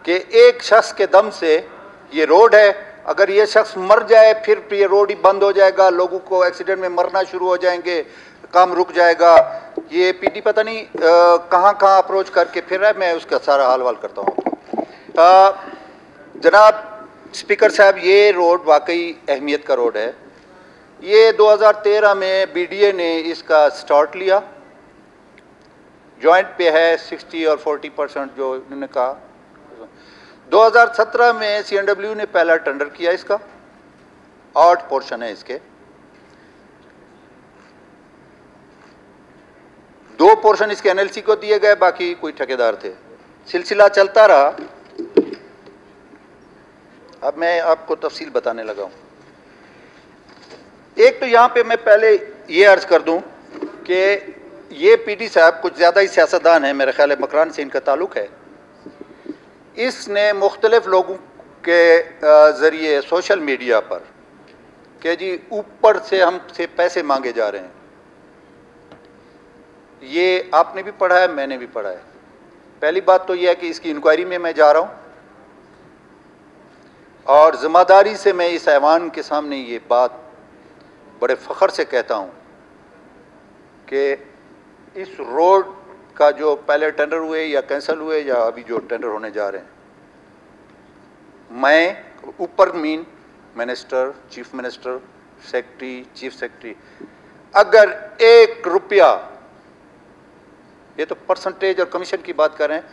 कि एक शख्स के दम से ये रोड है, अगर ये शख्स मर जाए फिर ये रोड ही बंद हो जाएगा, लोगों को एक्सीडेंट में मरना शुरू हो जाएंगे, काम रुक जाएगा। ये पीडी पता नहीं कहाँ कहाँ अप्रोच करके फिर रहा है, मैं उसका सारा हाल वाल करता हूँ। जनाब स्पीकर साहब, ये रोड वाकई अहमियत का रोड है। ये 2013 में बीडीए ने इसका स्टार्ट लिया, जॉइंट पे है 60 और 40% जो इन्होंने कहा। 2017 में सीएनडब्ल्यू ने पहला टेंडर किया इसका, 8 पोर्शन है इसके, 2 पोर्शन इसके एनएलसी को दिए गए, बाकी कोई ठेकेदार थे। सिलसिला चलता रहा। अब मैं आपको तफसील बताने लगा हूं। एक तो यहां पे मैं पहले ये अर्ज कर दूं कि ये पीडी साहब कुछ ज़्यादा ही सियासतदान है, मेरे ख्याल है मकरान से इनका ताल्लुक़ है। इसने मुख्तलिफ लोगों के ज़रिए सोशल मीडिया पर कि जी ऊपर से हमसे पैसे मांगे जा रहे हैं, ये आपने भी पढ़ा है, मैंने भी पढ़ा है। पहली बात तो यह है कि इसकी इंक्वायरी में मैं जा रहा हूँ और ज़िम्मेदारी से मैं इस ऐवान के सामने ये बात बड़े फ़ख्र से कहता हूँ कि इस रोड का जो पहले टेंडर हुए या कैंसिल हुए या अभी जो टेंडर होने जा रहे हैं, मैं ऊपर mean minister, chief minister, secretary, chief secretary, अगर 1 रुपया, ये तो परसेंटेज और कमीशन की बात कर रहे हैं,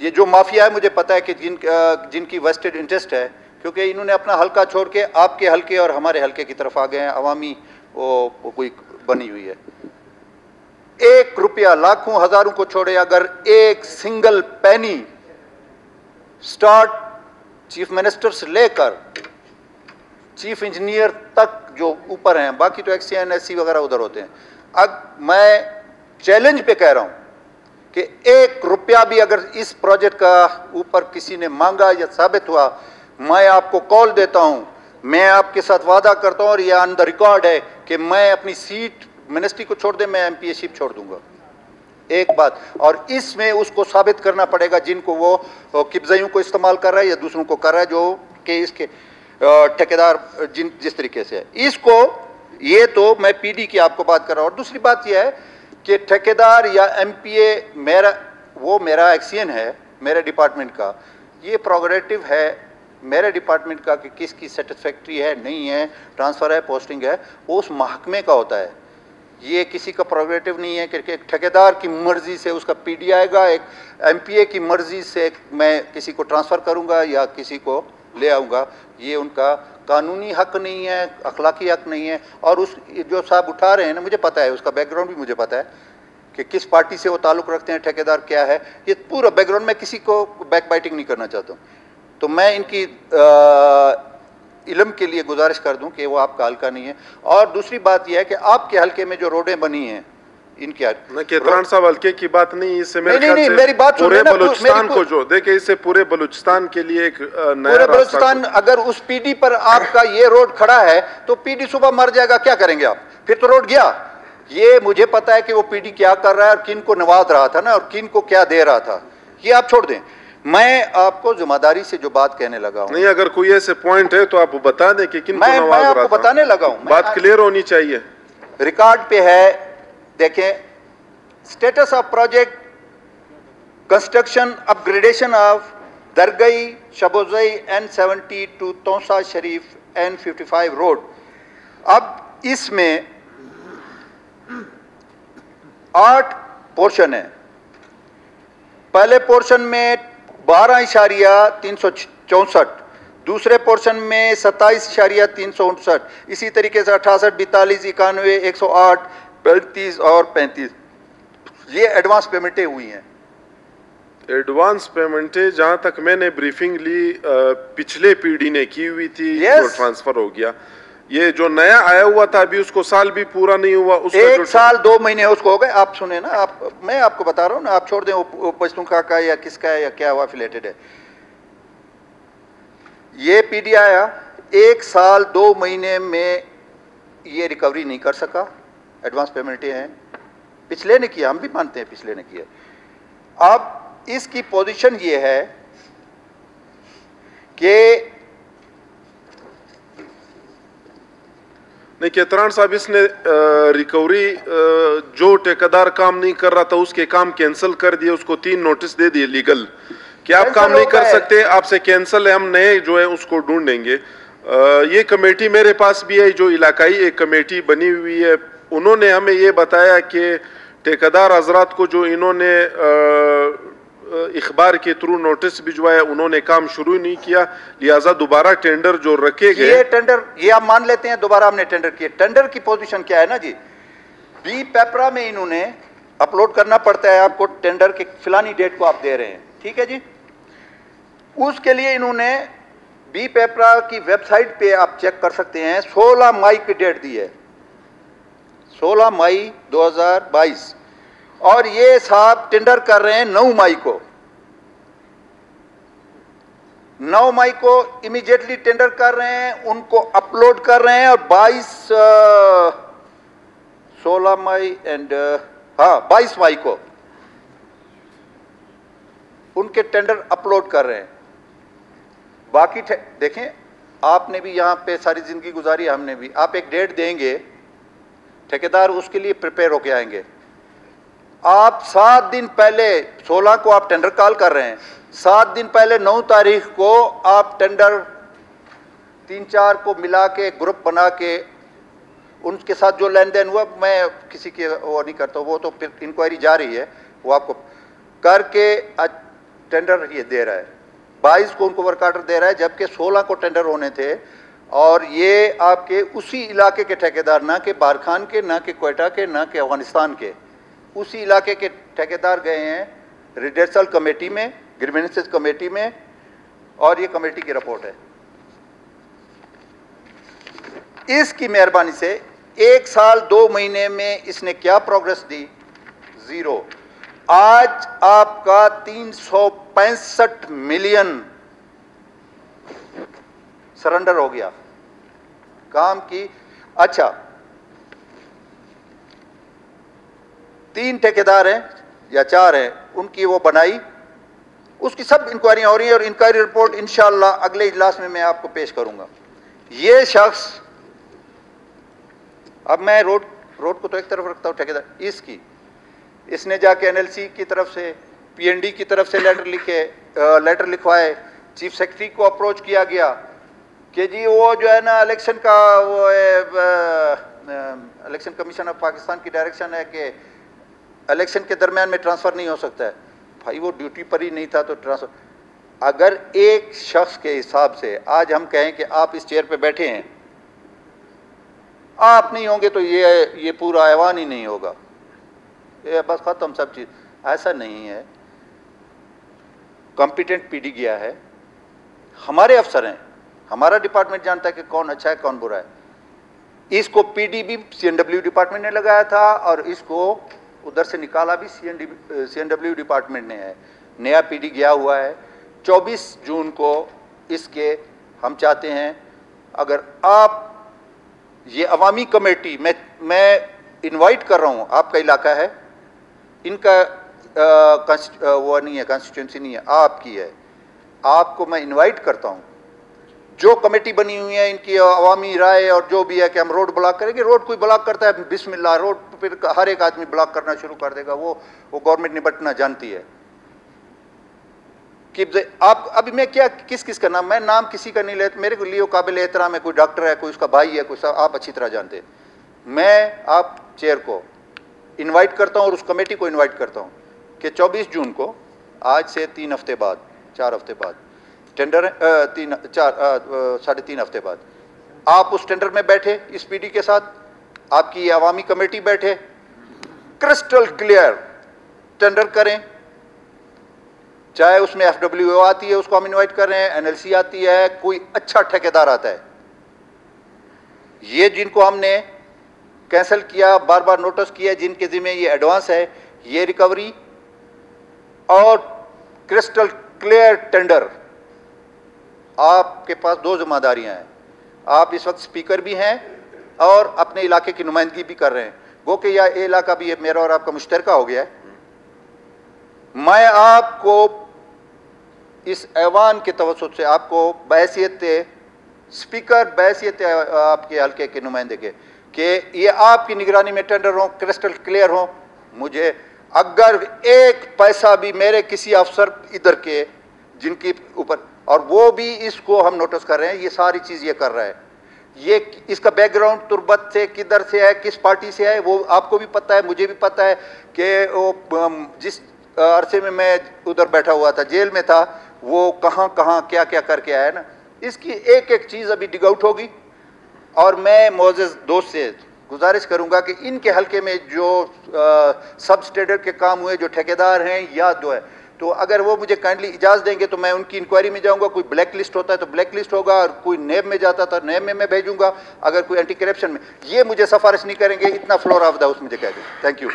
ये जो माफिया है मुझे पता है कि जिनकी वेस्टेड इंटरेस्ट है, क्योंकि इन्होंने अपना हल्का छोड़ के आपके हल्के और हमारे हल्के की तरफ आ गए हैं, अवामी वो कोई बनी हुई है। 1 रुपया, लाखों हजारों को छोड़े, अगर एक सिंगल पैनी स्टार्ट चीफ मिनिस्टर से लेकर चीफ इंजीनियर तक जो ऊपर हैं, बाकी तो एक्सीएन एससी वगैरह उधर होते हैं, अब मैं चैलेंज पे कह रहा हूं कि 1 रुपया भी अगर इस प्रोजेक्ट का ऊपर किसी ने मांगा या साबित हुआ, मैं आपको कॉल देता हूं, मैं आपके साथ वादा करता हूं और यह ऑन द रिकॉर्ड है कि मैं अपनी सीट मिनिस्ट्री को छोड़ दे, मैं एमपीएशिप छोड़ दूंगा। एक बात, और इसमें उसको साबित करना पड़ेगा जिनको वो किब्ज़इयों को इस्तेमाल कर रहा है या दूसरों को कर रहा है, जो कि इसके ठेकेदार जिस तरीके से है इसको। ये तो मैं पीडी की आपको बात कर रहा हूं। और दूसरी बात यह है कि ठेकेदार या एमपीए, मेरा एक्सीएन है, मेरे डिपार्टमेंट का ये प्रोग्रेटिव है मेरे डिपार्टमेंट का कि किसकी सेटिस्फैक्ट्री है, नहीं है, ट्रांसफ़र है, पोस्टिंग है, वो उस महकमे का होता है। ये किसी का प्रोग्रेटिव नहीं है कि एक ठेकेदार की मर्ज़ी से उसका पीडी आएगा, एक एमपीए की मर्ज़ी से मैं किसी को ट्रांसफ़र करूँगा या किसी को ले आऊँगा। ये उनका कानूनी हक नहीं है, अखलाकी हक नहीं है। और उस जो साहब उठा रहे हैं ना, मुझे पता है उसका बैकग्राउंड भी मुझे पता है कि किस पार्टी से वो ताल्लुक़ रखते हैं, ठेकेदार क्या है, ये पूरा बैकग्राउंड। मैं किसी को बैक बाइटिंग नहीं करना चाहता हूँ, तो मैं इनकी इल्म के लिए गुजारिश कर दूं कि वो आपका हल्का नहीं है। और दूसरी बात यह है कि आपके हल्के में जो रोडें बनी हैं, इनके केतरान साहब हल्के की बात नहीं, इससे नहीं, मेरी बात पूरे बलूचिस्तान को जो देखे, इससे पूरे बलूचिस्तान के लिए एक नया पूरे बलूचिस्तान, अगर उस पीडी पर आपका ये रोड खड़ा है तो पीडी सुबह मर जाएगा, क्या करेंगे आप? फिर तो रोड गया। ये मुझे पता है कि वो पीडी क्या कर रहा है और किन को नवाज रहा था ना, और किन को क्या दे रहा था, ये आप छोड़ दें। मैं आपको जिम्मेदारी से जो बात कहने लगा हूं, नहीं, अगर कोई ऐसे पॉइंट है तो आप बता दें कि किन को नवाज मैं आपको बताने लगा हूं, बात क्लियर होनी चाहिए। रिकॉर्ड पे है, देखें, status of project construction upgradation of Dargai Shabozai N70 to Taunsa Sharif N55 road. अब इसमें 8 पोर्शन है। पहले पोर्शन में 12.364, दूसरे पोर्शन में 27.359, इसी तरीके से 68, 42, 91, 108, 35 और 35 ये एडवांस पेमेंटें हुई हैं। एडवांस पेमेंटें जहां तक मैंने ब्रीफिंग ली पिछले पीढ़ी ने की हुई थी, जो ट्रांसफर हो गया। ये जो नया आया हुआ था अभी उसको साल भी पूरा नहीं हुआ, उसका 1 साल 2 महीने उसको हो गए। आप सुने ना, मैं आपको बता रहा हूँ ना, आप छोड़ दें वो पश्तूनख्वा का या किसका है या क्या हुआ एफिलेटेड है। ये पीडी आया, 1 साल 2 महीने में ये रिकवरी नहीं कर सका, एडवांस पेमेंटें हैं। पिछले ने किया, हम भी मानते हैं पिछले ने किया। अब इसकी पोजीशन ये है कि नहीं, केतरान साहब, इसने रिकवरी जो ठेकेदार काम नहीं कर रहा था उसके काम कैंसिल कर दिए, उसको 3 नोटिस दे दिए लीगल कि आप काम नहीं कर सकते, आपसे कैंसिल है, हम नए जो है उसको ढूंढेंगे। ये कमेटी मेरे पास भी है, जो इलाकाई एक कमेटी बनी हुई है, उन्होंने हमें ये बताया कि ठेकेदार हजरात को जो इन्होंने इखबार के थ्रू नोटिस भिजवाया, उन्होंने काम शुरू नहीं किया, लिहाजा दोबारा टेंडर जो रखे गए, ये टेंडर, ये आप मान लेते हैं दोबारा हमने टेंडर किए। टेंडर की पोजीशन क्या है ना जी, बी पेपरा में इन्होंने अपलोड करना पड़ता है आपको, टेंडर के फिलानी डेट को आप दे रहे हैं, ठीक है जी। उसके लिए इन्होंने बी पेपरा की वेबसाइट पे आप चेक कर सकते हैं, 16 मई की डेट दी है, 16 मई 2022, और ये साहब टेंडर कर रहे हैं 9 मई को। 9 मई को इमीडिएटली टेंडर कर रहे हैं, उनको अपलोड कर रहे हैं, और 16 मई एंड 22 मई को उनके टेंडर अपलोड कर रहे हैं। बाकी देखें, आपने भी यहां पे सारी जिंदगी गुजारी, हमने भी। आप एक डेट देंगे, ठेकेदार उसके लिए प्रिपेयर होके आएंगे। आप 7 दिन पहले, 16 को आप टेंडर कॉल कर रहे हैं, 7 दिन पहले 9 तारीख को आप टेंडर 3-4 को मिला के ग्रुप बना के उनके साथ जो लेन देन हुआ, मैं किसी की वो नहीं करता, वो तो फिर इंक्वायरी जा रही है, वो आपको करके टेंडर ये दे रहा है। 22 को उनको वर्क ऑर्डर दे रहा है, जबकि 16 को टेंडर होने थे। और ये आपके उसी इलाके के ठेकेदार, ना कि बारखान के, ना कि क्वेटा के, ना कि अफगानिस्तान के, उसी इलाके के ठेकेदार गए हैं रिडेसल कमेटी में, ग्रीवेंसेस कमेटी में, और ये कमेटी की रिपोर्ट है। इसकी मेहरबानी से 1 साल 2 महीने में इसने क्या प्रोग्रेस दी? 0। आज आपका 365 मिलियन सरेंडर हो गया काम की। अच्छा, 3 ठेकेदार हैं या 4 हैं, उनकी वो बनाई, उसकी सब इंक्वायरियां हो रही हैं, और इंक्वायरी रिपोर्ट इंशाअल्लाह अगले इजलास में मैं आपको पेश करूंगा। ये शख्स, अब मैं रोड को तो एक तरफ रखता हूं, ठेकेदार इसने जाके एनएलसी की तरफ से, पीएनडी की तरफ से लेटर लिखवाए, चीफ सेक्रेटरी को अप्रोच किया गया कि जी वो जो है ना इलेक्शन का वो इलेक्शन कमीशन ऑफ पाकिस्तान की डायरेक्शन है कि इलेक्शन के दरमियान में ट्रांसफ़र नहीं हो सकता है। भाई वो ड्यूटी पर ही नहीं था तो ट्रांसफ़र, अगर एक शख्स के हिसाब से आज हम कहें कि आप इस चेयर पे बैठे हैं, आप नहीं होंगे तो ये पूरा ऐवान ही नहीं होगा, ये बस ख़त्म सब चीज़। ऐसा नहीं है, कॉम्पिटेंट पीडी गया है, हमारे अफसर हैं, हमारा डिपार्टमेंट जानता है कि कौन अच्छा है कौन बुरा है। इसको पीडी भी सीएनडब्ल्यू डिपार्टमेंट ने लगाया था, और इसको उधर से निकाला भी सीएनडब्ल्यू डिपार्टमेंट ने है। नया पीडी गया हुआ है। 24 जून को इसके हम चाहते हैं, अगर आप ये अवामी कमेटी, मैं इनवाइट कर रहा हूँ, आपका इलाका है, इनका वो नहीं है, कॉन्स्टिट्यूंसी नहीं है, आपकी है, आपको मैं इनवाइट करता हूँ। जो कमेटी बनी हुई है, इनकी अवामी राय और जो भी है कि हम रोड ब्लॉक करेंगे, रोड कोई ब्लॉक करता है बिस्मिल्लाह, रोड फिर हर एक आदमी ब्लॉक करना शुरू कर देगा, वो गवर्नमेंट निपटना जानती है। कि आप अभी मैं क्या किस का नाम, मैं नाम किसी का नहीं लेता, मेरे को लिए काबिल एहतराम है, कोई डॉक्टर है, कोई उसका भाई है, कोई आप अच्छी तरह जानते हैं। मैं आप चेयर को इनवाइट करता हूं और उस कमेटी को इनवाइट करता हूं कि 24 जून को, आज से 3 हफ्ते बाद, 4 हफ्ते बाद टेंडर, 3.5 हफ्ते बाद आप उस टेंडर में बैठे, इस पीडी के साथ, आपकी अवामी कमेटी बैठे, क्रिस्टल क्लियर टेंडर करें, चाहे उसमें एफडब्ल्यूओ आती है, उसको हम इनवाइट कर रहे हैं, एनएलसी आती है, कोई अच्छा ठेकेदार आता है। ये जिनको हमने कैंसिल किया, बार बार नोटिस किया, जिनके जिम्मे ये एडवांस है, ये रिकवरी और क्रिस्टल क्लियर टेंडर, आपके पास 2 जिम्मेदारियां हैं। आप इस वक्त स्पीकर भी हैं और अपने इलाके की नुमाइंदगी भी कर रहे हैं, गो कि यह इलाका भी मेरा और आपका मुश्तरका हो गया है। मैं आपको इस ऐवान के तवज्जुह से आपको बहैसियत स्पीकर, बहैसियत आपके हल्के के नुमाइंदे के, कि ये आपकी निगरानी में टेंडर हो, क्रिस्टल क्लियर हो। मुझे अगर एक पैसा भी मेरे किसी अफसर इधर के जिनकी ऊपर, और वो भी इसको हम नोटिस कर रहे हैं, ये सारी चीज़ ये कर रहा है, ये इसका बैकग्राउंड तुर्बत से किधर से है, किस पार्टी से है, वो आपको भी पता है, मुझे भी पता है कि वो जिस अरसे में मैं उधर बैठा हुआ था, जेल में था, वो कहाँ कहाँ क्या क्या करके आया ना। इसकी एक एक चीज़ अभी डिग आउट होगी। और मैं मोअज़्ज़ज़ दोस्त से गुजारिश करूंगा कि इनके हल्के में जो सब स्टेडर के काम हुए, जो ठेकेदार हैं या जो है, तो अगर वो मुझे काइंडली इजाज़त देंगे तो मैं उनकी इंक्वायरी में जाऊंगा। कोई ब्लैक लिस्ट होता है तो ब्लैक लिस्ट होगा, और कोई नेब में जाता था नेब में मैं भेजूंगा। अगर कोई एंटी करप्शन में, ये मुझे सिफारिश नहीं करेंगे, इतना फ्लोर ऑफ द हाउस मुझे कह दें। Thank you.